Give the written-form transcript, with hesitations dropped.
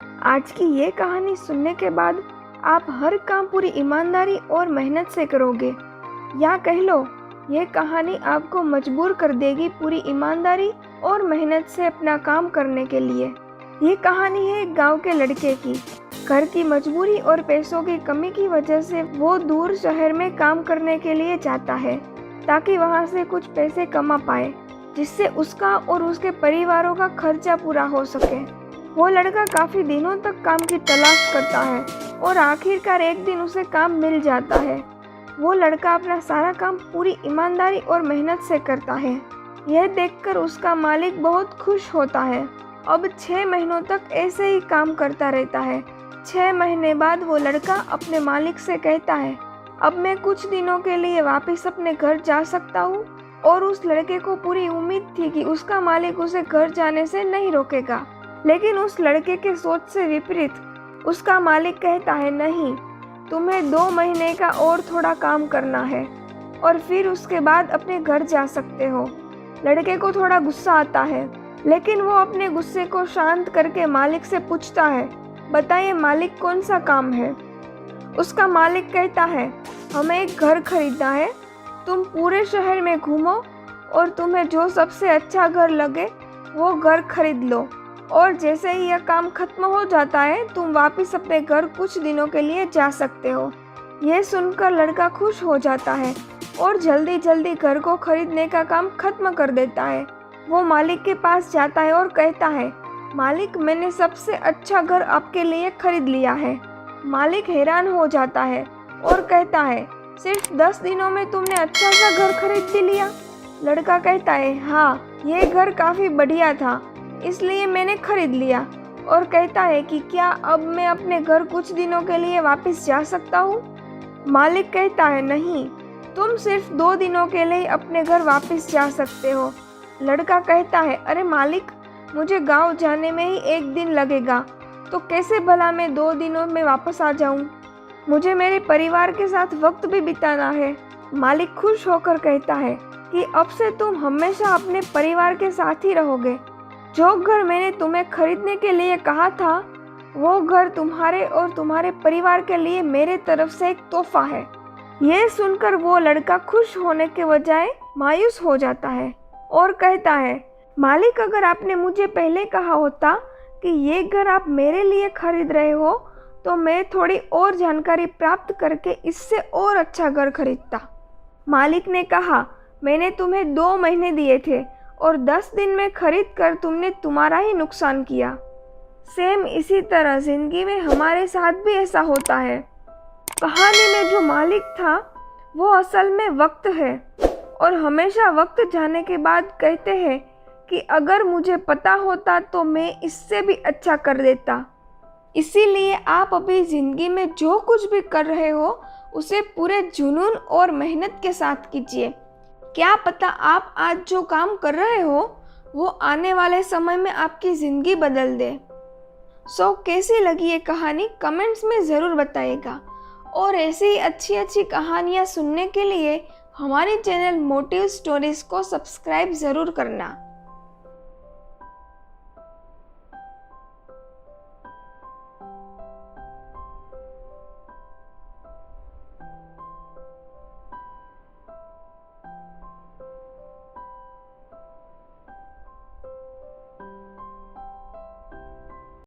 आज की ये कहानी सुनने के बाद आप हर काम पूरी ईमानदारी और मेहनत से करोगे, या कह लो ये कहानी आपको मजबूर कर देगी पूरी ईमानदारी और मेहनत से अपना काम करने के लिए। ये कहानी है एक गांव के लड़के की। घर की मजबूरी और पैसों की कमी की वजह से वो दूर शहर में काम करने के लिए जाता है ताकि वहाँ से कुछ पैसे कमा पाए, जिससे उसका और उसके परिवारों का खर्चा पूरा हो सके। वो लड़का काफ़ी दिनों तक काम की तलाश करता है और आखिरकार एक दिन उसे काम मिल जाता है। वो लड़का अपना सारा काम पूरी ईमानदारी और मेहनत से करता है। यह देखकर उसका मालिक बहुत खुश होता है। अब 6 महीनों तक ऐसे ही काम करता रहता है। 6 महीने बाद वो लड़का अपने मालिक से कहता है, अब मैं कुछ दिनों के लिए वापस अपने घर जा सकता हूँ। और उस लड़के को पूरी उम्मीद थी कि उसका मालिक उसे घर जाने से नहीं रोकेगा, लेकिन उस लड़के के सोच से विपरीत उसका मालिक कहता है, नहीं, तुम्हें 2 महीने का और थोड़ा काम करना है और फिर उसके बाद अपने घर जा सकते हो। लड़के को थोड़ा गुस्सा आता है, लेकिन वो अपने गुस्से को शांत करके मालिक से पूछता है, बताइए मालिक, कौन सा काम है। उसका मालिक कहता है, हमें एक घर खरीदना है। तुम पूरे शहर में घूमो और तुम्हें जो सबसे अच्छा घर लगे वो घर खरीद लो, और जैसे ही यह काम खत्म हो जाता है तुम वापस अपने घर कुछ दिनों के लिए जा सकते हो। यह सुनकर लड़का खुश हो जाता है और जल्दी जल्दी घर को खरीदने का काम खत्म कर देता है। वो मालिक के पास जाता है और कहता है, मालिक, मैंने सबसे अच्छा घर आपके लिए खरीद लिया है। मालिक हैरान हो जाता है और कहता है, सिर्फ 10 दिनों में तुमने अच्छा सा घर खरीद भी लिया। लड़का कहता है, हाँ, ये घर काफ़ी बढ़िया था, इसलिए मैंने खरीद लिया। और कहता है कि क्या अब मैं अपने घर कुछ दिनों के लिए वापस जा सकता हूँ। मालिक कहता है, नहीं, तुम सिर्फ 2 दिनों के लिए अपने घर वापस जा सकते हो। लड़का कहता है, अरे मालिक, मुझे गांव जाने में ही 1 दिन लगेगा, तो कैसे भला मैं 2 दिनों में वापस आ जाऊँ। मुझे मेरे परिवार के साथ वक्त भी बिताना है। मालिक खुश होकर कहता है कि अब से तुम हमेशा अपने परिवार के साथ ही रहोगे। जो घर मैंने तुम्हें खरीदने के लिए कहा था, वो घर तुम्हारे और तुम्हारे परिवार के लिए मेरे तरफ से एक तोहफा है। यह सुनकर वो लड़का खुश होने के बजाय मायूस हो जाता है और कहता है, मालिक, अगर आपने मुझे पहले कहा होता कि ये घर आप मेरे लिए खरीद रहे हो, तो मैं थोड़ी और जानकारी प्राप्त करके इससे और अच्छा घर खरीदता। मालिक ने कहा, मैंने तुम्हें 2 महीने दिए थे और 10 दिन में खरीद कर तुमने तुम्हारा ही नुकसान किया। सेम इसी तरह जिंदगी में हमारे साथ भी ऐसा होता है। कहानी में जो मालिक था वो असल में वक्त है, और हमेशा वक्त जाने के बाद कहते हैं कि अगर मुझे पता होता तो मैं इससे भी अच्छा कर देता। इसीलिए आप अभी ज़िंदगी में जो कुछ भी कर रहे हो उसे पूरे जुनून और मेहनत के साथ कीजिए। क्या पता आप आज जो काम कर रहे हो वो आने वाले समय में आपकी ज़िंदगी बदल दे। कैसी लगी ये कहानी कमेंट्स में ज़रूर बताइएगा, और ऐसी ही अच्छी अच्छी कहानियाँ सुनने के लिए हमारे चैनल मोटिव स्टोरीज़ को सब्सक्राइब ज़रूर करना।